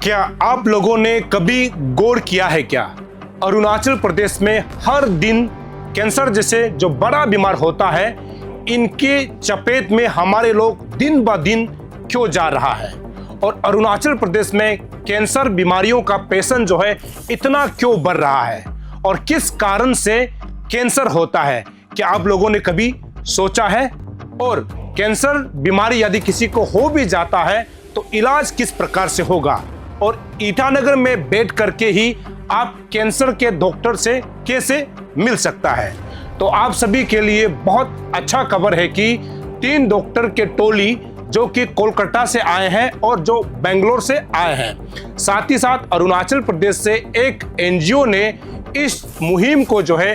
क्या आप लोगों ने कभी गौर किया है क्या, अरुणाचल प्रदेश में हर दिन कैंसर जैसे जो बड़ा बीमार होता है, इनके चपेट में हमारे लोग दिन ब दिन क्यों जा रहा है। और अरुणाचल प्रदेश में कैंसर बीमारियों का पेशेंट जो है इतना क्यों बढ़ रहा है और किस कारण से कैंसर होता है, क्या आप लोगों ने कभी सोचा है। और कैंसर बीमारी यदि किसी को हो भी जाता है तो इलाज किस प्रकार से होगा, और ईटानगर में बैठ करके ही आप कैंसर के डॉक्टर से कैसे मिल सकता है। तो आप सभी के लिए बहुत अच्छा खबर है कि 3 डॉक्टर के टोली जो कि कोलकाता से आए हैं और जो बेंगलोर से आए हैं, साथ ही साथ अरुणाचल प्रदेश से एक एनजीओ ने इस मुहिम को जो है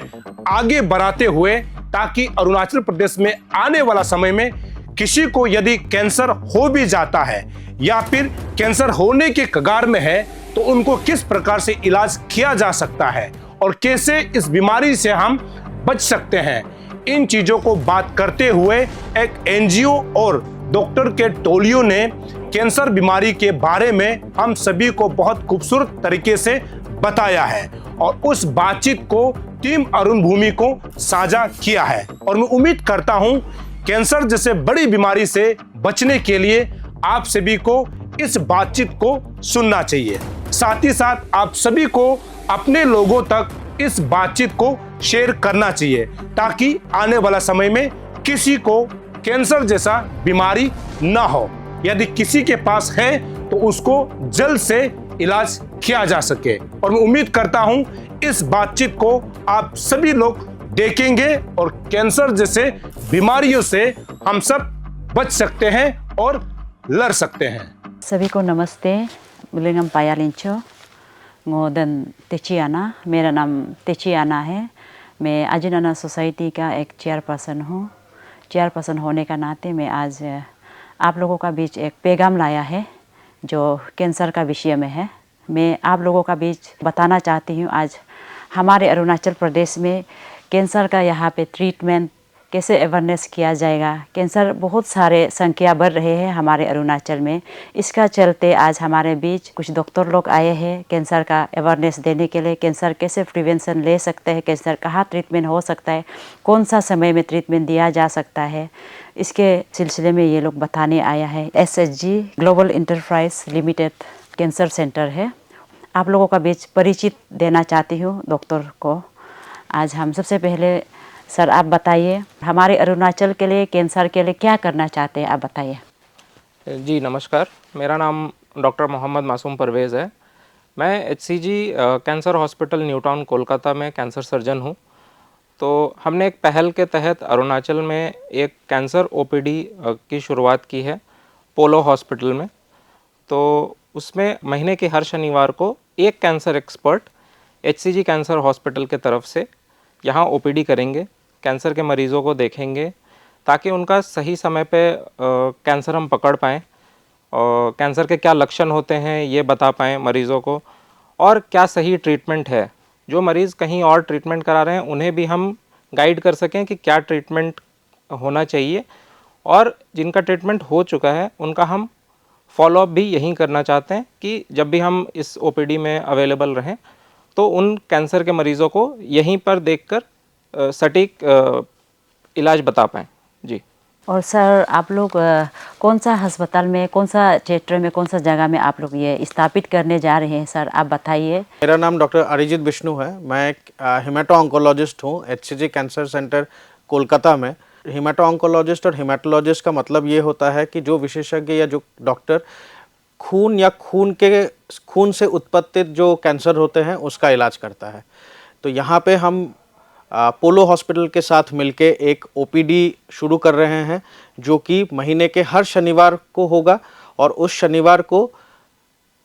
आगे बढ़ाते हुए, ताकि अरुणाचल प्रदेश में आने वाला समय में किसी को यदि कैंसर हो भी जाता है या फिर कैंसर होने के कगार में है तो उनको किस प्रकार से इलाज किया जा सकता है और कैसे इस बीमारी से हम बच सकते हैं। इन चीजों को बात करते हुए एक एनजीओ और डॉक्टर के टोलियों ने कैंसर बीमारी के बारे में हम सभी को बहुत खूबसूरत तरीके से बताया है और उस बातचीत को टीम अरुण भूमि को साझा किया है। और मैं उम्मीद करता हूं कैंसर जैसे बड़ी बीमारी से बचने के लिए आप सभी को इस बातचीत को सुनना चाहिए। साथ ही साथ आप सभी को अपने लोगों तक इस बातचीत को शेयर करना चाहिए, ताकि आने वाला समय में किसी को कैंसर जैसा बीमारी ना हो। यदि किसी के पास है तो उसको जल्द से इलाज किया जा सके। और मैं उम्मीद करता हूं इस बातचीत को आप सभी लोग देखेंगे और कैंसर जैसे बीमारियों से हम सब बच सकते हैं और लड़ सकते हैं। सभी को नमस्ते। बुलिंगम पाया लिंचो गोदन तेचियाना, मेरा नाम तेचियाना है। मैं अजिनाना सोसाइटी का एक चेयरपर्सन हूँ। चेयरपर्सन होने का नाते मैं आज आप लोगों का बीच एक पैगाम लाया है जो कैंसर का विषय में है। मैं आप लोगों का बीच बताना चाहती हूँ आज हमारे अरुणाचल प्रदेश में कैंसर का यहाँ पे ट्रीटमेंट कैसे अवेयरनेस किया जाएगा। कैंसर बहुत सारे संख्या बढ़ रहे हैं हमारे अरुणाचल में। इसका चलते आज हमारे बीच कुछ डॉक्टर लोग आए हैं कैंसर का अवेयरनेस देने के लिए। कैंसर कैसे प्रिवेंशन ले सकते हैं, कैंसर कहाँ ट्रीटमेंट हो सकता है, कौन सा समय में ट्रीटमेंट दिया जा सकता है, इसके सिलसिले में ये लोग बताने आया है। SHG global enterprise limited cancer centre है। आप लोगों का बीच परिचित देना चाहती हूँ डॉक्टर को। आज हम सबसे पहले सर आप बताइए हमारे अरुणाचल के लिए कैंसर के लिए क्या करना चाहते हैं, आप बताइए। जी नमस्कार, मेरा नाम डॉक्टर मोहम्मद मासूम परवेज़ है। मैं HCG cancer hospital new town Kolkata में कैंसर सर्जन हूँ। तो हमने एक पहल के तहत अरुणाचल में एक कैंसर OPD की शुरुआत की है पोलो हॉस्पिटल में। तो उसमें महीने के हर शनिवार को एक cancer expert HCG cancer hospital के तरफ से यहाँ OPD करेंगे, कैंसर के मरीज़ों को देखेंगे ताकि उनका सही समय पे कैंसर हम पकड़ पाएँ और कैंसर के क्या लक्षण होते हैं ये बता पाएँ मरीज़ों को, और क्या सही ट्रीटमेंट है। जो मरीज़ कहीं और ट्रीटमेंट करा रहे हैं उन्हें भी हम गाइड कर सकें कि क्या ट्रीटमेंट होना चाहिए, और जिनका ट्रीटमेंट हो चुका है उनका हम फॉलोअप भी यहीं करना चाहते हैं कि जब भी हम इस OPD में अवेलेबल रहें तो उन कैंसर के मरीज़ों को यहीं पर देखकर सटीक इलाज बता पाएँ। जी। और सर आप लोग कौन सा अस्पताल में, कौन सा क्षेत्र में, कौन सा जगह में आप लोग ये स्थापित करने जा रहे हैं, सर आप बताइए। मेरा नाम डॉक्टर अरिजीत विष्णु है। मैं एक हिमेटो ऑन्कोलॉजिस्ट हूँ HCG कैंसर सेंटर कोलकाता में। हिमेटो ऑन्कोलॉजिस्ट और हिमेटोलॉजिस्ट का मतलब ये होता है कि जो विशेषज्ञ या जो डॉक्टर खून या खून से उत्पत्तित जो कैंसर होते हैं उसका इलाज करता है। तो यहाँ पे हम पोलो हॉस्पिटल के साथ मिलके एक OPD शुरू कर रहे हैं जो कि महीने के हर शनिवार को होगा, और उस शनिवार को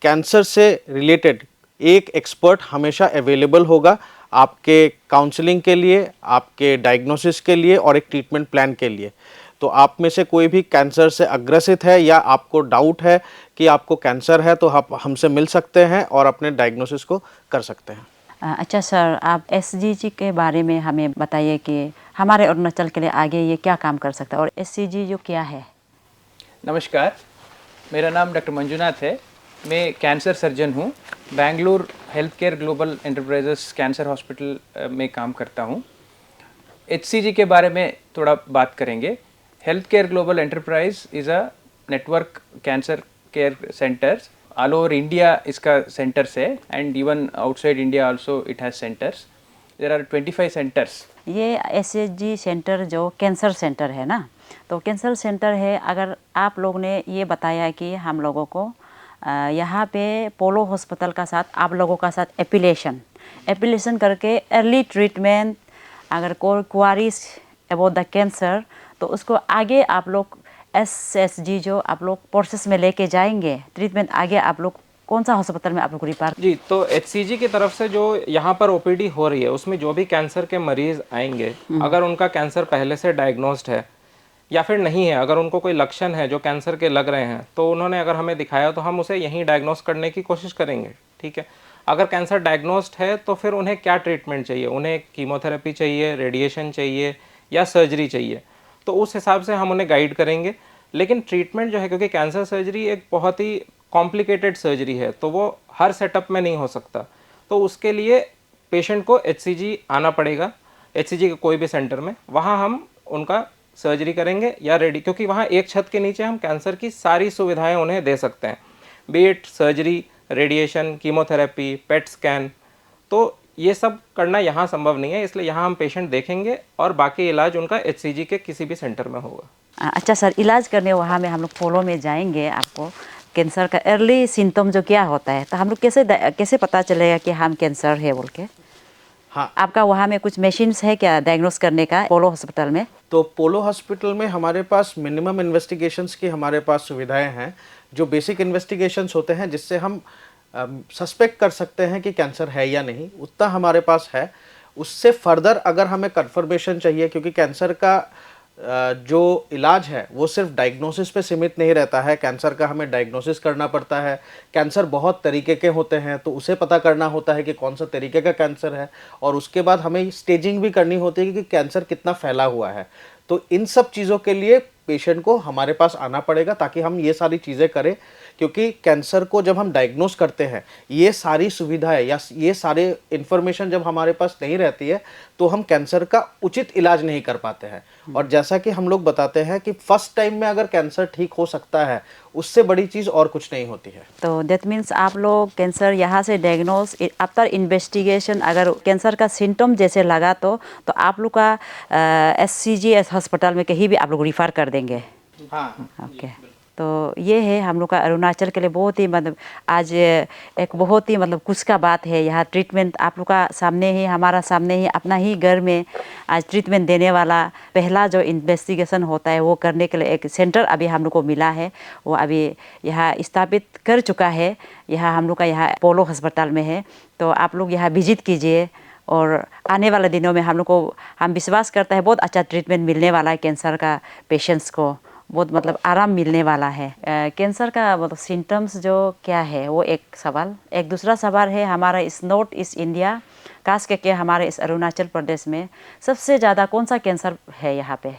कैंसर से रिलेटेड एक एक्सपर्ट हमेशा अवेलेबल होगा आपके काउंसलिंग के लिए, आपके डायग्नोसिस के लिए और एक ट्रीटमेंट प्लान के लिए। तो आप में से कोई भी कैंसर से अग्रसित है या आपको डाउट है कि आपको कैंसर है तो आप हमसे मिल सकते हैं और अपने डायग्नोसिस को कर सकते हैं। अच्छा सर, आप SCG के बारे में हमें बताइए कि हमारे अरुणाचल के लिए आगे ये क्या काम कर सकता है, और SCG जो क्या है। नमस्कार, मेरा नाम डॉक्टर मंजुनाथ है। मैं कैंसर सर्जन हूँ। Bengaluru health care global enterprises cancer hospital में काम करता हूँ। HCG के बारे में थोड़ा बात करेंगे। Health care global enterprise is a network cancer care centres all over India. इसका सेंटर्स है and even outside India also it has centres. There are 25 centres. ये SHG सेंटर जो कैंसर सेंटर है ना, तो कैंसर सेंटर है। अगर आप लोग ने ये बताया कि हम लोगों को यहाँ पे पोलो हॉस्पिटल का साथ आप लोगों का साथ एपिलेशन करके अर्ली ट्रीटमेंट, अगर कोई क्वारीज अबाउट द कैंसर तो उसको आगे आप लोग SHG जो आप लोग प्रोसेस में लेके जाएंगे ट्रीटमेंट आगे। आप लोग कौन सा हॉस्पिटल में आप लोग रिफर? जी, तो HCG की तरफ से जो यहाँ पर OPD हो रही है उसमें जो भी कैंसर के मरीज आएंगे, अगर उनका कैंसर पहले से डायग्नोस्ड है या फिर नहीं है, अगर उनको कोई लक्षण है जो कैंसर के लग रहे हैं तो उन्होंने अगर हमें दिखाया तो हम उसे यहीं डायग्नोस करने की कोशिश करेंगे। ठीक है, अगर कैंसर डायग्नोस्ड है तो फिर उन्हें क्या ट्रीटमेंट चाहिए, उन्हें कीमोथेरेपी चाहिए, रेडिएशन चाहिए या सर्जरी चाहिए, तो उस हिसाब से हम उन्हें गाइड करेंगे। लेकिन ट्रीटमेंट जो है, क्योंकि कैंसर सर्जरी एक बहुत ही कॉम्प्लिकेटेड सर्जरी है तो वो हर सेटअप में नहीं हो सकता, तो उसके लिए पेशेंट को HCG आना पड़ेगा। HCG के कोई भी सेंटर में, वहाँ हम उनका सर्जरी करेंगे या क्योंकि वहाँ एक छत के नीचे हम कैंसर की सारी सुविधाएं उन्हें दे सकते हैं, B it surgery, radiation, chemotherapy, PET scan. तो ये सब करना यहाँ संभव नहीं है, इसलिए यहाँ हम पेशेंट देखेंगे और बाकी इलाज उनका HCG के किसी भी सेंटर में होगा। अच्छा सर, इलाज करने वहाँ में हम लोग पोलो में जाएंगे। आपको कैंसर का अर्ली सिम्टम जो क्या होता है तो हम लोग कैसे पता चलेगा कि हम कैंसर है बोल के? हाँ, आपका वहाँ में कुछ मशीन्स है क्या डायग्नोस करने का पोलो हॉस्पिटल में? तो पोलो हॉस्पिटल में हमारे पास मिनिमम इन्वेस्टिगेशंस की हमारे पास सुविधाएं हैं, जो बेसिक इन्वेस्टिगेशंस होते हैं जिससे हम सस्पेक्ट कर सकते हैं कि कैंसर है या नहीं, उतना हमारे पास है। उससे फर्दर अगर हमें कंफर्मेशन चाहिए, क्योंकि कैंसर का जो इलाज है वो सिर्फ डायग्नोसिस पे सीमित नहीं रहता है, कैंसर का हमें डायग्नोसिस करना पड़ता है। कैंसर बहुत तरीके के होते हैं तो उसे पता करना होता है कि कौन सा तरीके का कैंसर है, और उसके बाद हमें स्टेजिंग भी करनी होती है कि कैंसर कितना फैला हुआ है। तो इन सब चीज़ों के लिए पेशेंट को हमारे पास आना पड़ेगा ताकि हम ये सारी चीज़ें करें, क्योंकि कैंसर को जब हम डायग्नोस करते हैं ये सारी सुविधाएं या ये सारे इन्फॉर्मेशन जब हमारे पास नहीं रहती है तो हम कैंसर का उचित इलाज नहीं कर पाते हैं। और जैसा कि हम लोग बताते हैं कि फर्स्ट टाइम में अगर कैंसर ठीक हो सकता है, उससे बड़ी चीज़ और कुछ नहीं होती है। तो दैट मीन्स आप लोग कैंसर यहाँ से डायग्नोस आफ्टर इन्वेस्टिगेशन, अगर कैंसर का सिम्टम जैसे लगा तो आप लोग का SCG हॉस्पिटल में कहीं भी आप लोग रिफ़र कर देंगे? हाँ, ओके। तो ये है हम लोग का अरुणाचल के लिए बहुत ही मतलब आज एक बहुत ही मतलब कुछ का बात है। यहाँ ट्रीटमेंट आप लोग का सामने ही, हमारा सामने ही, अपना ही घर में आज ट्रीटमेंट देने वाला पहला जो इन्वेस्टिगेशन होता है वो करने के लिए एक सेंटर अभी हम लोग को मिला है। वो अभी यहाँ स्थापित कर चुका है, यहाँ हम लोग का यहाँ पोलो हॉस्पिटल में है। तो आप लोग यहाँ विजिट कीजिए और आने वाले दिनों में हम विश्वास करते हैं बहुत अच्छा ट्रीटमेंट मिलने वाला है। कैंसर का पेशेंट्स को बहुत मतलब आराम मिलने वाला है। कैंसर का मतलब सिम्टम्स जो क्या है वो एक सवाल। एक दूसरा सवाल है, हमारा इस नॉर्थ ईस्ट इंडिया खास करके हमारे इस अरुणाचल प्रदेश में सबसे ज़्यादा कौन सा कैंसर है यहाँ पे?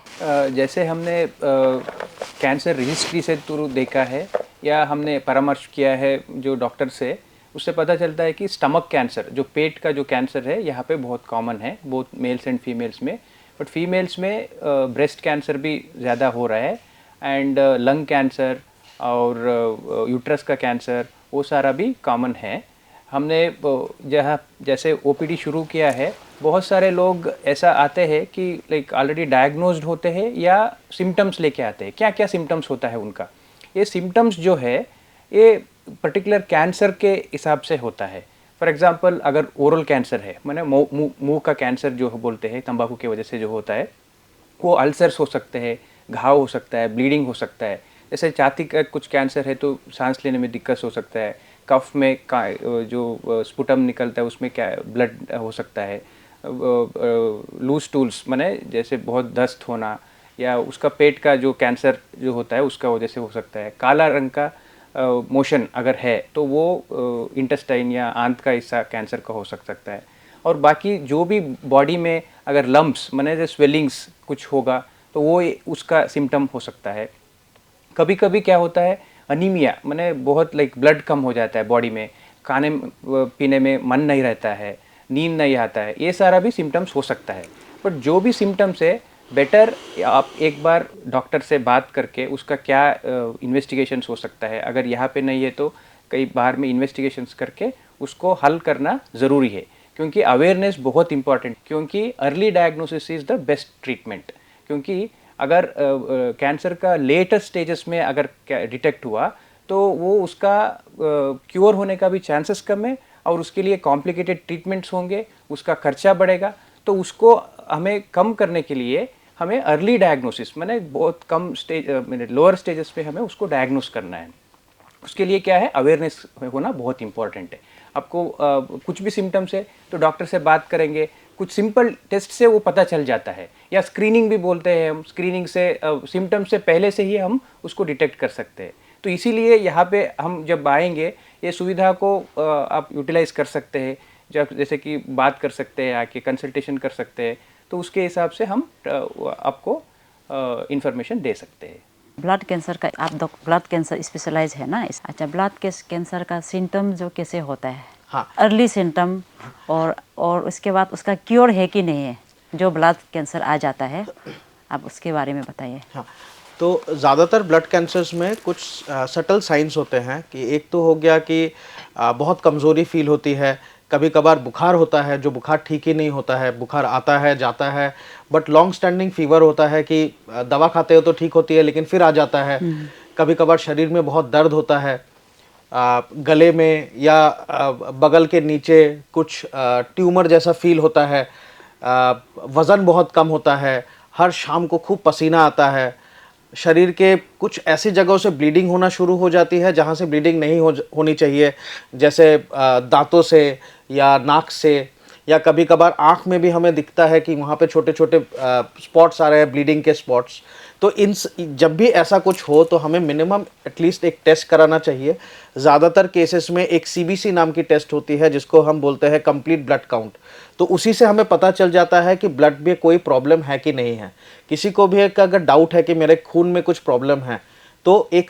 जैसे हमने कैंसर रजिस्ट्री से थ्रू देखा है या हमने परामर्श किया है जो डॉक्टर से, उससे पता चलता है कि स्टमक कैंसर जो पेट का जो कैंसर है यहाँ पे बहुत कॉमन है, बोथ मेल्स एंड फीमेल्स में। बट फीमेल्स में ब्रेस्ट कैंसर भी ज़्यादा हो रहा है एंड लंग कैंसर और यूट्रस का कैंसर वो सारा भी कॉमन है। हमने जैसे OPD शुरू किया है, बहुत सारे लोग ऐसा आते हैं कि लाइक ऑलरेडी डायग्नोज्ड होते हैं या सिम्टम्स लेके आते हैं। क्या क्या सिम्टम्स होता है उनका? ये सिम्टम्स जो है ये पर्टिकुलर कैंसर के हिसाब से होता है। फॉर एग्जांपल अगर ओरल कैंसर है, माने मुंह का कैंसर जो बोलते हैं तंबाकू की वजह से जो होता है, वो अल्सर्स हो सकते हैं, घाव हो सकता है, ब्लीडिंग हो सकता है। जैसे छाती का कुछ कैंसर है तो सांस लेने में दिक्कत हो सकता है, कफ में जो स्पुटम निकलता है उसमें क्या ब्लड हो सकता है, लूज स्टूल्स माने जैसे बहुत दस्त होना, या उसका पेट का जो कैंसर जो होता है उसका वजह से हो सकता है। काला रंग का मोशन अगर है तो वो इंटेस्टाइन या आंत का हिस्सा कैंसर का हो सकता है। और बाकी जो भी बॉडी में अगर लम्प्स माने जो स्वेलिंग्स कुछ होगा तो वो उसका सिम्टम हो सकता है। कभी कभी क्या होता है अनीमिया मैंने बहुत लाइक ब्लड कम हो जाता है बॉडी में, खाने पीने में मन नहीं रहता है, नींद नहीं आता है, ये सारा भी सिम्टम्स हो सकता है। बट जो भी सिम्टम्स है बेटर आप एक बार डॉक्टर से बात करके उसका क्या इन्वेस्टिगेशंस हो सकता है, अगर यहाँ पे नहीं है तो कई बार में इन्वेस्टिगेशंस करके उसको हल करना ज़रूरी है, क्योंकि अवेयरनेस बहुत इंपॉर्टेंट, क्योंकि early diagnosis is the best treatment. क्योंकि अगर कैंसर का लेटेस्ट स्टेजेस में अगर डिटेक्ट हुआ तो वो उसका क्योर होने का भी चांसेस कम है, और उसके लिए कॉम्प्लिकेटेड ट्रीटमेंट्स होंगे, उसका खर्चा बढ़ेगा। तो उसको हमें कम करने के लिए हमें अर्ली डायग्नोसिस मैंने बहुत कम स्टेज लोअर स्टेजेस पे हमें उसको डायग्नोस करना है। उसके लिए क्या है, अवेयरनेस होना बहुत इंपॉर्टेंट है। आपको कुछ भी सिम्टम्स है तो डॉक्टर से बात करेंगे, कुछ सिंपल टेस्ट से वो पता चल जाता है, या स्क्रीनिंग भी बोलते हैं हम, स्क्रीनिंग से सिम्टम्स से पहले से ही हम उसको डिटेक्ट कर सकते हैं। तो इसीलिए यहाँ पे हम जब आएंगे ये सुविधा को आप यूटिलाइज कर सकते हैं, जब जैसे कि बात कर सकते हैं, आके कंसल्टेशन कर सकते हैं, तो उसके हिसाब से हम आपको इंफॉर्मेशन दे सकते हैं। ब्लड कैंसर का आप ब्लड कैंसर स्पेशलाइज है ना? अच्छा, ब्लड कैंसर का सिम्टम जो कैसे होता है? हाँ, अर्ली सिम्टम और उसके बाद उसका क्योर है कि नहीं है, जो ब्लड कैंसर आ जाता है, आप उसके बारे में बताइए। हाँ, तो ज़्यादातर ब्लड कैंसर्स में कुछ सटल साइंस होते हैं कि एक तो हो गया कि बहुत कमज़ोरी फील होती है, कभी कभार बुखार होता है जो बुखार ठीक ही नहीं होता है, बुखार आता है जाता है, बट लॉन्ग स्टैंडिंग फीवर होता है कि दवा खाते हो तो ठीक होती है लेकिन फिर आ जाता है। कभी कभार शरीर में बहुत दर्द होता है, गले में या बगल के नीचे कुछ ट्यूमर जैसा फील होता है, वज़न बहुत कम होता है, हर शाम को खूब पसीना आता है, शरीर के कुछ ऐसी जगहों से ब्लीडिंग होना शुरू हो जाती है जहाँ से ब्लीडिंग नहीं होनी चाहिए, जैसे दांतों से या नाक से, या कभी कभार आँख में भी हमें दिखता है कि वहाँ पे छोटे छोटे स्पॉट्स आ रहे हैं, ब्लीडिंग के स्पॉट्स। तो जब भी ऐसा कुछ हो तो हमें मिनिमम एटलीस्ट एक टेस्ट कराना चाहिए। ज़्यादातर केसेस में एक CBC नाम की टेस्ट होती है जिसको हम बोलते हैं कंप्लीट ब्लड काउंट। तो उसी से हमें पता चल जाता है कि ब्लड में कोई प्रॉब्लम है कि नहीं है। किसी को भी एक अगर डाउट है कि मेरे खून में कुछ प्रॉब्लम है तो एक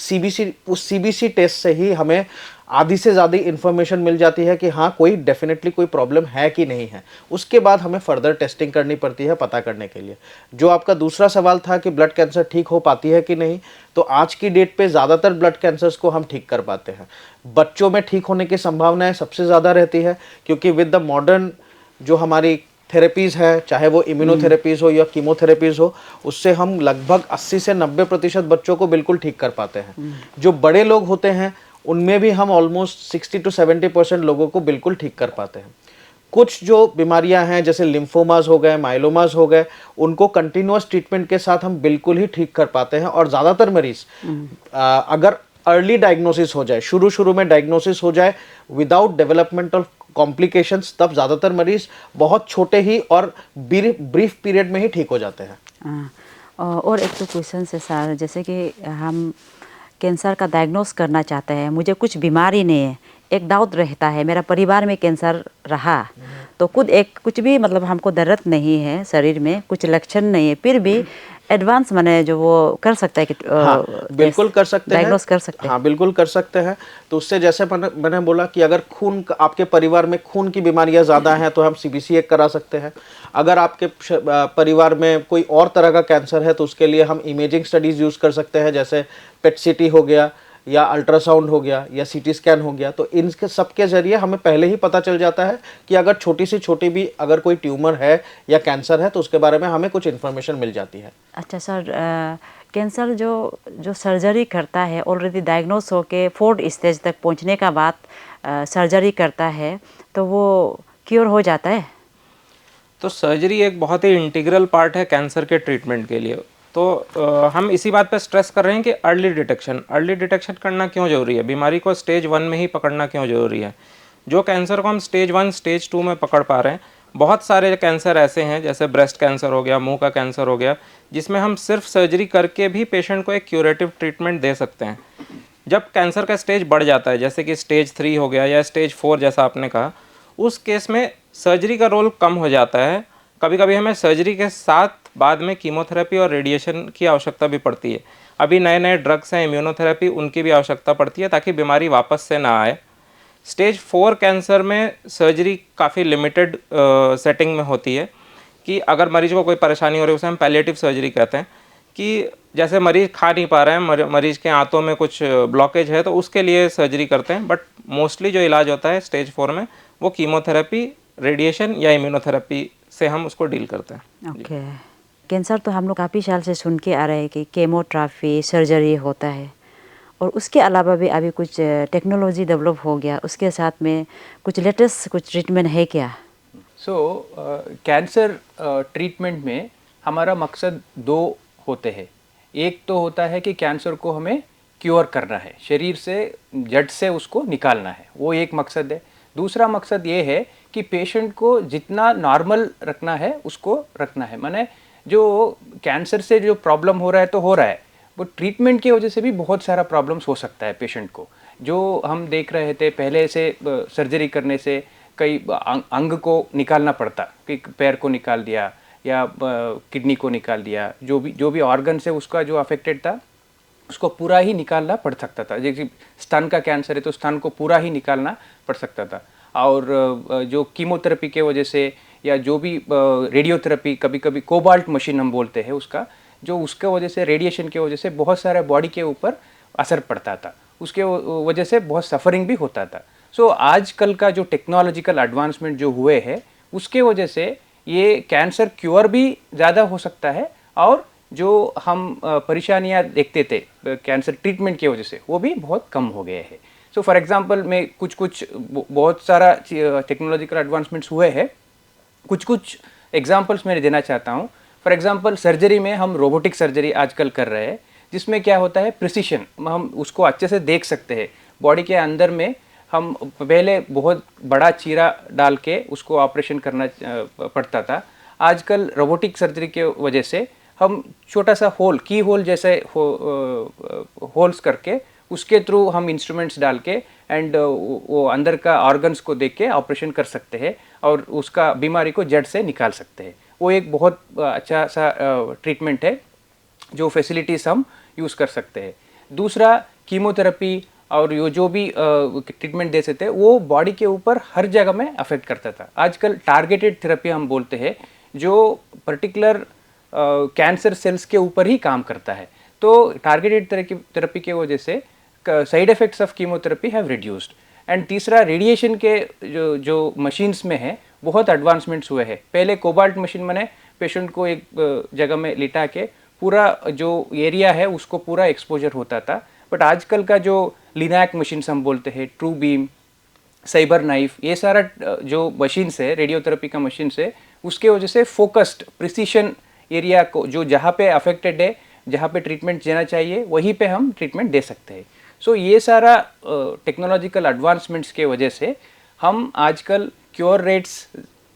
उस CBC टेस्ट से ही हमें आधी से ज़्यादा इन्फॉर्मेशन मिल जाती है कि हाँ कोई डेफिनेटली कोई प्रॉब्लम है कि नहीं है। उसके बाद हमें फर्दर टेस्टिंग करनी पड़ती है पता करने के लिए। जो आपका दूसरा सवाल था कि ब्लड कैंसर ठीक हो पाती है कि नहीं, तो आज की डेट पे ज़्यादातर ब्लड कैंसर्स को हम ठीक कर पाते हैं। बच्चों में ठीक होने की संभावनाएँ सबसे ज़्यादा रहती है, क्योंकि विद द मॉडर्न जो हमारी थेरेपीज़ है, चाहे वो इम्यूनोथेरेपीज़ हो या कीमोथेरेपीज़ हो, उससे हम लगभग 80 से 90% बच्चों को बिल्कुल ठीक कर पाते हैं। जो बड़े लोग होते हैं उनमें भी हम ऑलमोस्ट 60 to 70% लोगों को बिल्कुल ठीक कर पाते हैं। कुछ जो बीमारियां हैं जैसे लिम्फोमास हो गए, माइलोमास हो गए, उनको कंटिन्यूअस ट्रीटमेंट के साथ हम बिल्कुल ही ठीक कर पाते हैं। और ज़्यादातर मरीज अगर अर्ली डायग्नोसिस हो जाए, शुरू में डायग्नोसिस हो जाए विदाउट डेवलपमेंटल कॉम्प्लिकेशंस, तब ज़्यादातर मरीज बहुत छोटे ही और ब्रीफ पीरियड में ही ठीक हो जाते हैं। और एक तो क्वेश्चन है सर, जैसे कि हम कैंसर का डायग्नोस करना चाहते हैं, मुझे कुछ बीमारी नहीं है, एक डाउट रहता है मेरा परिवार में कैंसर रहा, तो कुछ भी मतलब हमको दर्द नहीं है, शरीर में कुछ लक्षण नहीं है, फिर भी एडवांस मैंने जो वो कर सकता है कि बिल्कुल कर सकते हैं, डायग्नोस कर सकते हैं। हाँ बिल्कुल कर सकते हैं। तो उससे जैसे मैंने बोला कि अगर खून आपके परिवार में खून की बीमारियां ज़्यादा हैं तो हम CBC एक करा सकते हैं। अगर आपके परिवार में कोई और तरह का कैंसर है तो उसके लिए हम इमेजिंग स्टडीज़ यूज़ कर सकते हैं, जैसे PET CT हो गया या अल्ट्रासाउंड हो गया या CT स्कैन हो गया। तो इनके सबके ज़रिए हमें पहले ही पता चल जाता है कि अगर छोटी से छोटी भी अगर कोई ट्यूमर है या कैंसर है तो उसके बारे में हमें कुछ इन्फॉर्मेशन मिल जाती है। अच्छा सर, कैंसर जो सर्जरी करता है, ऑलरेडी डायग्नोस होके 4th स्टेज तक पहुंचने का बाद सर्जरी करता है, तो वो क्योर हो जाता है? तो सर्जरी एक बहुत ही इंटीग्रल पार्ट है कैंसर के ट्रीटमेंट के लिए। तो हम इसी बात पे स्ट्रेस कर रहे हैं कि अर्ली डिटेक्शन करना क्यों ज़रूरी है, बीमारी को स्टेज 1 में ही पकड़ना क्यों ज़रूरी है। जो कैंसर को हम स्टेज 1 स्टेज 2 में पकड़ पा रहे हैं, बहुत सारे कैंसर ऐसे हैं जैसे ब्रेस्ट कैंसर हो गया, मुंह का कैंसर हो गया, जिसमें हम सिर्फ सर्जरी करके भी पेशेंट को एक क्यूरेटिव ट्रीटमेंट दे सकते हैं। जब कैंसर का स्टेज बढ़ जाता है, जैसे कि स्टेज 3 हो गया या स्टेज 4 जैसा आपने कहा, उस केस में सर्जरी का रोल कम हो जाता है। कभी कभी हमें सर्जरी के साथ बाद में कीमोथेरेपी और रेडिएशन की आवश्यकता भी पड़ती है। अभी नए नए ड्रग्स हैं, इम्यूनोथेरेपी, उनकी भी आवश्यकता पड़ती है ताकि बीमारी वापस से ना आए। स्टेज 4 कैंसर में सर्जरी काफ़ी लिमिटेड सेटिंग में होती है कि अगर मरीज को कोई परेशानी हो रही है उसे हम पैलिएटिव सर्जरी कहते हैं, कि जैसे मरीज खा नहीं पा रहे हैं, मरीज के आंतों में कुछ ब्लॉकेज है तो उसके लिए सर्जरी करते हैं। बट मोस्टली जो इलाज होता है स्टेज 4 में वो कीमोथेरेपी, रेडिएशन या इम्यूनोथेरेपी से हम उसको डील करते हैं। ओके। कैंसर तो हम लोग काफ़ी साल से सुन के आ रहे हैं कि केमोथेरेपी सर्जरी होता है, और उसके अलावा भी अभी कुछ टेक्नोलॉजी डेवलप हो गया, उसके साथ में कुछ लेटेस्ट कुछ ट्रीटमेंट है क्या? कैंसर ट्रीटमेंट में हमारा मकसद दो होते हैं। एक तो होता है कि कैंसर को हमें क्योर करना है, शरीर से जड़ से उसको निकालना है, वो एक मकसद है। दूसरा मकसद ये है कि पेशेंट को जितना नॉर्मल रखना है उसको रखना है। माने जो कैंसर से जो प्रॉब्लम हो रहा है तो हो रहा है, वो ट्रीटमेंट की वजह से भी बहुत सारा प्रॉब्लम्स हो सकता है पेशेंट को। जो हम देख रहे थे पहले से सर्जरी करने से कई अंग को निकालना पड़ता, कि पैर को निकाल दिया या किडनी को निकाल दिया, जो भी ऑर्गन से उसका जो अफेक्टेड था उसको पूरा ही निकालना पड़ सकता था। जैसे स्तन का कैंसर है तो स्तन को पूरा ही निकालना पड़ सकता था। और जो कीमोथेरेपी के वजह से या जो भी रेडियोथेरेपी, कभी कभी कोबाल्ट मशीन हम बोलते हैं उसका, जो उसके वजह से रेडिएशन के वजह से बहुत सारे बॉडी के ऊपर असर पड़ता था, उसके वजह से बहुत सफरिंग भी होता था। सो आजकल का जो टेक्नोलॉजिकल एडवांसमेंट जो हुए हैं उसके वजह से ये कैंसर क्योर भी ज़्यादा हो सकता है, और जो हम परेशानियां देखते थे कैंसर ट्रीटमेंट की वजह से वो भी बहुत कम हो गए हैं। सो फॉर एग्जांपल मैं कुछ बहुत सारा टेक्नोलॉजिकल एडवांसमेंट्स हुए हैं, कुछ एग्जांपल्स मैं देना चाहता हूँ। फॉर एग्जांपल सर्जरी में हम रोबोटिक सर्जरी आजकल कर रहे हैं, जिसमें क्या होता है प्रिसिशन, हम उसको अच्छे से देख सकते हैं। बॉडी के अंदर में हम पहले बहुत बड़ा चीरा डाल के उसको ऑपरेशन करना पड़ता था, आजकल रोबोटिक सर्जरी के वजह से हम छोटा सा होल, की होल जैसे होल्स करके उसके थ्रू हम इंस्ट्रूमेंट्स डाल के एंड वो अंदर का ऑर्गन्स को देख के ऑपरेशन कर सकते हैं और उसका बीमारी को जड़ से निकाल सकते हैं। वो एक बहुत अच्छा सा ट्रीटमेंट है जो फैसिलिटीज़ हम यूज़ कर सकते हैं। दूसरा कीमोथेरेपी और ये जो भी ट्रीटमेंट दे सकते हैं वो बॉडी के ऊपर हर जगह में अफेक्ट करता था। आजकल टारगेटेड थेरेपी हम बोलते हैं, जो पर्टिकुलर कैंसर सेल्स के ऊपर ही काम करता है। तो टारगेटेड थेरेपी के वजह से side effects of chemotherapy have reduced. And तीसरा रेडिएशन के जो मशीन्स में है बहुत एडवांसमेंट्स हुए हैं। पहले कोबाल्ट मशीन में पेशेंट को एक जगह में लिटा के पूरा जो एरिया है उसको पूरा एक्सपोजर होता था, बट आजकल का जो लिनैक मशीन्स हम बोलते हैं, ट्रू बीम, साइबर नाइफ, ये सारा जो मशीन्स है रेडियोथेरेपी का मशीन्स है, उसके वजह से फोकस्ड प्रिसीशन एरिया को जो जहाँ पे अफेक्टेड है, जहाँ पे ट्रीटमेंट देना चाहिए वहीं पे हम ट्रीटमेंट दे सकते हैं। सो ये सारा टेक्नोलॉजिकल एडवांसमेंट्स के वजह से हम आजकल क्योर रेट्स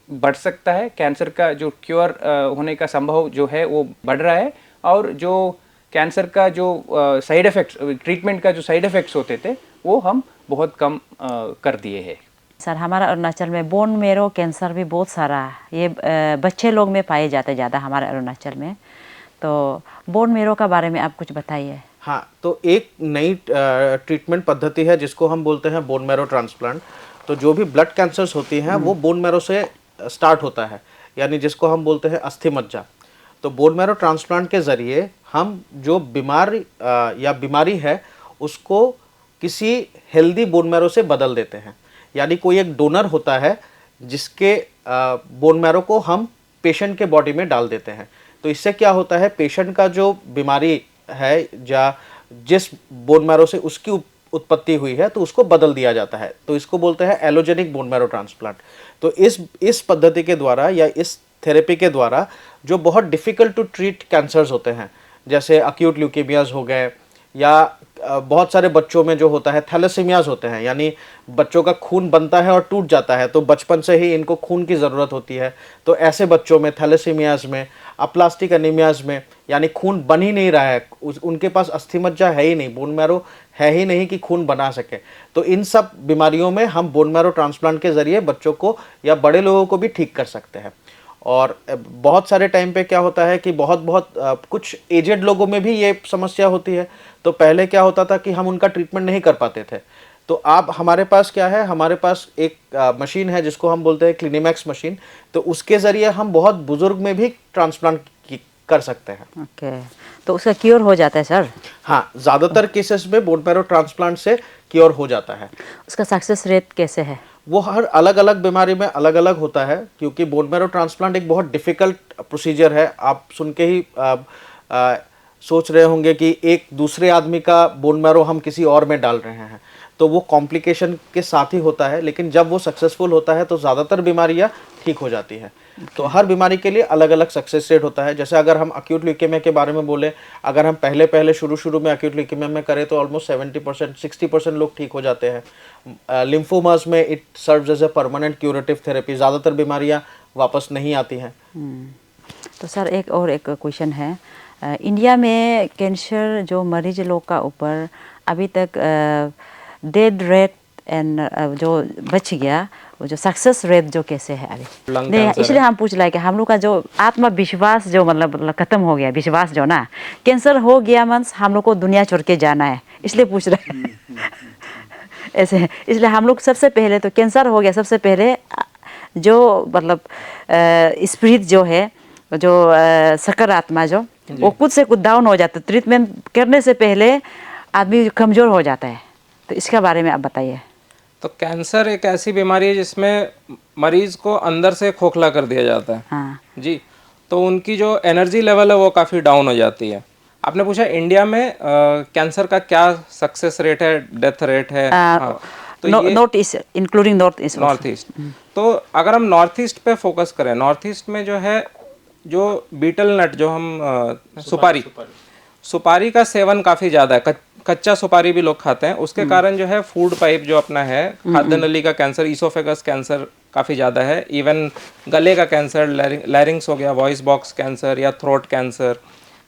बढ़ सकता है, कैंसर का जो क्योर होने का संभव जो है वो बढ़ रहा है, और जो कैंसर का जो साइड इफ़ेक्ट्स, ट्रीटमेंट का जो साइड इफ़ेक्ट्स होते थे वो हम बहुत कम कर दिए हैं। सर हमारा अरुणाचल में बोन मेरो कैंसर भी बहुत सारा है, ये बच्चे लोग में पाए जाते हैं ज़्यादा हमारे अरुणाचल में, तो बोन मेरो का बारे में आप कुछ बताइए। हाँ, तो एक नई ट्रीटमेंट पद्धति है जिसको हम बोलते हैं बोन मैरो ट्रांसप्लांट। तो जो भी ब्लड कैंसर्स होती हैं वो बोन मैरो से स्टार्ट होता है, यानी जिसको हम बोलते हैं अस्थि मज्जा। तो बोन मैरो ट्रांसप्लांट के ज़रिए हम जो बीमारी है उसको किसी हेल्दी बोन मैरो से बदल देते हैं। यानी कोई एक डोनर होता है जिसके बोन मैरो को हम पेशेंट के बॉडी में डाल देते हैं। तो इससे क्या होता है, पेशेंट का जो बीमारी है या जिस बोन मैरो से उसकी उत्पत्ति हुई है तो उसको बदल दिया जाता है। तो इसको बोलते हैं एलोजेनिक बोन मैरो ट्रांसप्लांट। तो इस पद्धति के द्वारा या इस थेरेपी के द्वारा जो बहुत डिफ़िकल्ट टू ट्रीट कैंसर्स होते हैं, जैसे अक्यूट ल्यूकेमियाज हो गए, या बहुत सारे बच्चों में जो होता है थैलेसीमियाज होते हैं, यानी बच्चों का खून बनता है और टूट जाता है, तो बचपन से ही इनको खून की ज़रूरत होती है। तो ऐसे बच्चों में थैलेसीमियाज में, अप्लास्टिक एनीमियाज में, यानी खून बन ही नहीं रहा है, उनके पास अस्थि मज्जा है ही नहीं, बोन मैरो है ही नहीं कि खून बना सके, तो इन सब बीमारियों में हम बोन मैरो ट्रांसप्लांट के ज़रिए बच्चों को या बड़े लोगों को भी ठीक कर सकते हैं। और बहुत सारे टाइम पे क्या होता है कि बहुत कुछ एजेड लोगों में भी ये समस्या होती है। तो पहले क्या होता था कि हम उनका ट्रीटमेंट नहीं कर पाते थे। तो आप हमारे पास क्या है, हमारे पास एक मशीन है जिसको हम बोलते हैं क्लिनिमैक्स मशीन। तो उसके ज़रिए हम बहुत बुजुर्ग में भी ट्रांसप्लांट कर सकते हैं। ओके, तो उसका क्योर हो जाता है सर? हाँ, ज़्यादातर केसेस में बोन मैरो ट्रांसप्लांट से क्योर हो जाता है। उसका सक्सेस रेट कैसे है? वो हर अलग अलग बीमारी में अलग अलग होता है, क्योंकि बोन मैरो ट्रांसप्लांट एक बहुत डिफ़िकल्ट प्रोसीजर है। आप सुन के ही सोच रहे होंगे कि एक दूसरे आदमी का बोन मैरो हम किसी और में डाल रहे हैं, तो वो कॉम्प्लिकेशन के साथ ही होता है। लेकिन जब वो सक्सेसफुल होता है तो ज़्यादातर बीमारियां ठीक हो जाती हैं। तो हर बीमारी के लिए अलग अलग सक्सेस रेट होता है। जैसे अगर हम एक्यूट ल्यूकेमिया के बारे में बोले, अगर हम पहले शुरू में एक्यूट ल्यूकेमिया में करें तो ऑलमोस्ट 70% 60% लोग ठीक हो जाते हैं। लिम्फोमास में it serves as a permanent curative therapy, ज़्यादातर बीमारियां वापस नहीं आती हैं। तो सर एक क्वेश्चन है, इंडिया में कैंसर जो मरीज लोग का ऊपर अभी तक डेड रेट एंड जो बच गया, वो जो सक्सेस रेट जो कैसे है अभी? Lung नहीं, cancer इसलिए है। हम पूछ रहे हैं कि हम लोग का जो आत्मविश्वास जो मतलब खत्म हो गया, विश्वास जो ना, कैंसर हो गया मीन्स हम लोग को दुनिया छोड़ के जाना है, इसलिए पूछ रहे हैं। ऐसे है, इसलिए हम लोग सबसे पहले तो कैंसर हो गया, सबसे पहले जो मतलब स्पिरिट जो है, जो सकारात्मक जो, वो खुद से कुछ डाउन हो जाता है। ट्रीटमेंट करने से पहले आदमी कमज़ोर हो जाता है। तो इसके बारे में आप बताइए। तो कैंसर एक ऐसी बीमारी है जिसमें मरीज को अंदर से खोखला कर दिया जाता है। हाँ जी, तो उनकी जो एनर्जी लेवल है वो काफ़ी डाउन हो जाती है। आपने पूछा इंडिया में कैंसर का क्या सक्सेस रेट है, डेथ रेट है? हाँ, तो ये north east, including north east. North east. तो अगर हम नॉर्थ ईस्ट पे फोकस करें, नॉर्थ ईस्ट में जो है, जो बीटल नट जो हम सुपारी का सेवन काफ़ी ज़्यादा है। कच्चा सुपारी भी लोग खाते हैं, उसके कारण जो है फूड पाइप जो अपना है, खाद्य नली का कैंसर, ईसोफेगस कैंसर काफ़ी ज़्यादा है। इवन गले का कैंसर, लैरिंग्स हो गया, वॉइस बॉक्स कैंसर या थ्रोट कैंसर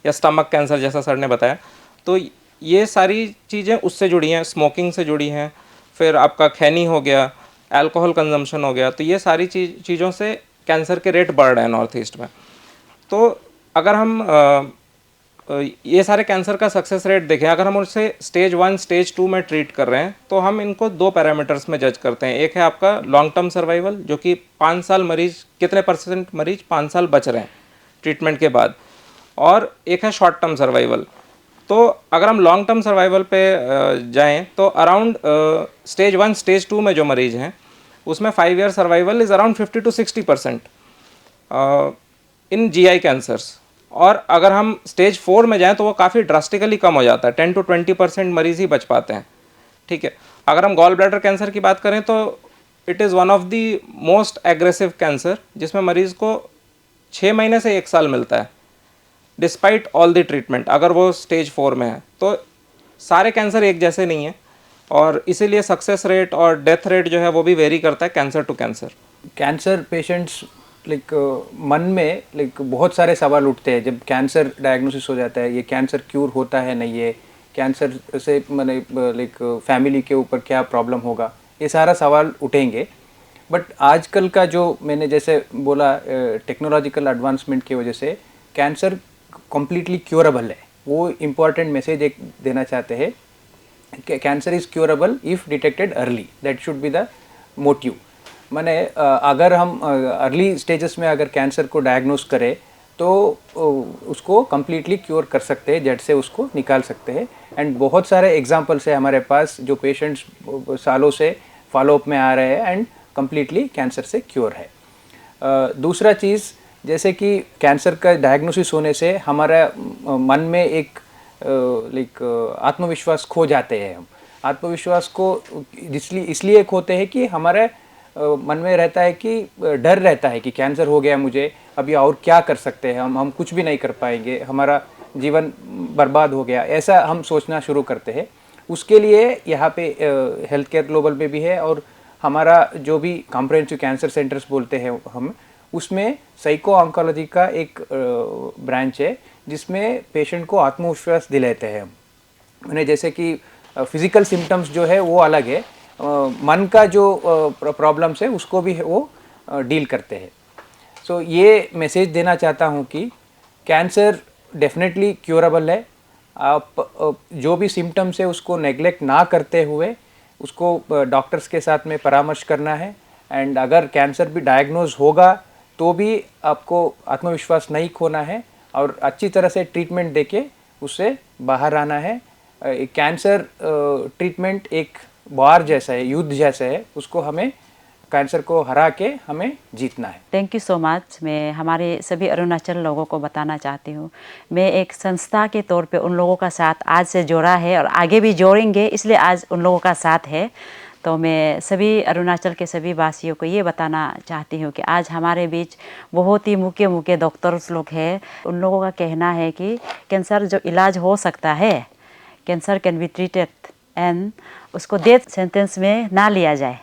या स्टमक कैंसर जैसा सर ने बताया। तो ये सारी चीज़ें उससे जुड़ी हैं, स्मोकिंग से जुड़ी हैं। फिर आपका खैनी हो गया, अल्कोहल कंजम्पशन हो गया। तो ये सारी चीज़ों से कैंसर के रेट बढ़ रहे हैं नॉर्थ ईस्ट में। तो अगर हम ये सारे कैंसर का सक्सेस रेट देखें, अगर हम उसे स्टेज 1 स्टेज 2 में ट्रीट कर रहे हैं, तो हम इनको 2 पैरामीटर्स में जज करते हैं। एक है आपका लॉन्ग टर्म सर्वाइवल, जो कि 5 साल मरीज, कितने % मरीज 5 साल बच रहे हैं ट्रीटमेंट के बाद, और एक है शॉर्ट टर्म सर्वाइवल। तो अगर हम लॉन्ग टर्म सर्वाइवल पे जाएं तो अराउंड स्टेज 1 स्टेज 2 में जो मरीज हैं उसमें 5 year survival is around 50 to 60% in GI cancers. और अगर हम स्टेज 4 में जाएं तो वो काफ़ी ड्रास्टिकली कम हो जाता है, 10 to 20% मरीज ही बच पाते हैं। ठीक है, अगर हम गॉल ब्लैडर कैंसर की बात करें तो it is one of the most aggressive cancer, जिसमें मरीज को 6 महीने से 1 साल मिलता है डिस्पाइट ऑल द ट्रीटमेंट, अगर वो स्टेज 4 में है। तो सारे कैंसर एक जैसे नहीं है, और इसीलिए सक्सेस रेट और डेथ रेट जो है वो भी वेरी करता है cancer to cancer. Cancer patients मन में बहुत सारे सवाल उठते हैं जब कैंसर डायग्नोसिस हो जाता है। ये कैंसर क्यूर होता है नहीं, ये कैंसर से मैंने फैमिली के ऊपर क्या प्रॉब्लम होगा, ये सारा सवाल उठेंगे। बट आजकल का जो मैंने जैसे बोला, टेक्नोलॉजिकल एडवांसमेंट की वजह से कैंसर कम्प्लीटली क्योरेबल है। वो इम्पॉर्टेंट मैसेज एक देना चाहते हैं, cancer is curable if detected early, that should be the motive. माने अगर हम अर्ली स्टेजेस में अगर कैंसर को डायग्नोस करें तो उसको कम्प्लीटली क्योर कर सकते हैं, जड़ से उसको निकाल सकते हैं। एंड बहुत सारे एग्जांपल्स है हमारे पास जो पेशेंट्स सालों से फॉलोअप में आ रहे हैं एंड कम्प्लीटली कैंसर से क्योर है। दूसरा चीज़, जैसे कि कैंसर का डायग्नोसिस होने से हमारा मन में एक आत्मविश्वास खो जाते हैं। हम आत्मविश्वास को इसलिए खोते हैं कि हमारे मन में रहता है कि डर रहता है कि कैंसर हो गया मुझे, अभी और क्या कर सकते हैं हम कुछ भी नहीं कर पाएंगे, हमारा जीवन बर्बाद हो गया, ऐसा हम सोचना शुरू करते हैं। उसके लिए यहाँ पे हेल्थ केयर ग्लोबल पे भी है, और हमारा जो भी कॉम्प्रिहेंसिव कैंसर सेंटर्स बोलते हैं हम, उसमें साइको ऑन्कोलॉजी का एक ब्रांच है जिसमें पेशेंट को आत्मविश्वास दिलाते हैं हम। मैंने जैसे कि फिजिकल सिम्टम्स जो है वो अलग है, मन का जो प्रॉब्लम्स है उसको भी वो डील करते हैं। सो ये मैसेज देना चाहता हूँ कि कैंसर डेफिनेटली क्योरेबल है। आप जो भी सिम्टम्स है उसको नेग्लेक्ट ना करते हुए उसको डॉक्टर्स के साथ में परामर्श करना है। एंड अगर कैंसर भी डायग्नोज होगा तो भी आपको आत्मविश्वास नहीं खोना है और अच्छी तरह से ट्रीटमेंट देके उससे बाहर आना है। कैंसर ट्रीटमेंट एक वार जैसा है, युद्ध जैसा है, उसको हमें कैंसर को हरा के हमें जीतना है। Thank you so much. मैं हमारे सभी अरुणाचल लोगों को बताना चाहती हूँ, मैं एक संस्था के तौर पे उन लोगों का साथ आज से जोड़ा है और आगे भी जोड़ेंगे, इसलिए आज उन लोगों का साथ है। तो मैं सभी अरुणाचल के सभी वासियों को ये बताना चाहती हूँ कि आज हमारे बीच बहुत ही मुख्य डॉक्टर्स लोग हैं। उन लोगों का कहना है कि कैंसर जो इलाज हो सकता है, cancer can be treated, and उसको डेथ सेंटेंस में ना लिया जाए।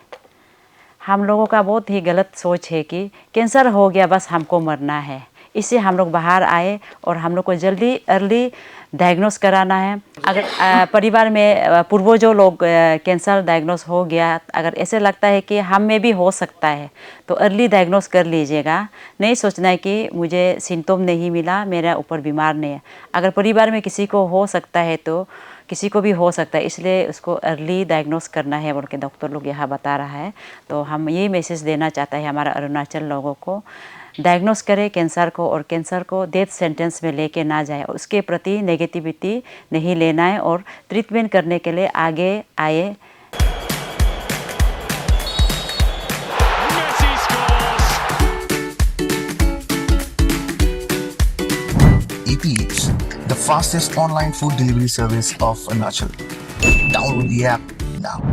हम लोगों का बहुत ही गलत सोच है कि कैंसर हो गया बस हमको मरना है। इससे हम लोग बाहर आए और हम लोग को जल्दी अर्ली डायग्नोस कराना है। अगर परिवार में पूर्वजों लोग कैंसर डायग्नोस हो गया, अगर ऐसे लगता है कि हम में भी हो सकता है तो अर्ली डायग्नोस कर लीजिएगा। नहीं सोचना है कि मुझे सिम्टम नहीं मिला, मेरा ऊपर बीमार नहीं है। अगर परिवार में किसी को हो सकता है तो किसी को भी हो सकता है, इसलिए उसको अर्ली डायग्नोस करना है बोल के डॉक्टर लोग यहाँ बता रहा है। तो हम ये मैसेज देना चाहता है हमारा अरुणाचल लोगों को, डायग्नोस करें कैंसर को और कैंसर को डेथ सेंटेंस में लेके ना जाए, उसके प्रति नेगेटिविटी नहीं लेना है और ट्रीटमेंट करने के लिए आगे आए। EP Eats, the fastest online food delivery service of Arunachal. Download the app now.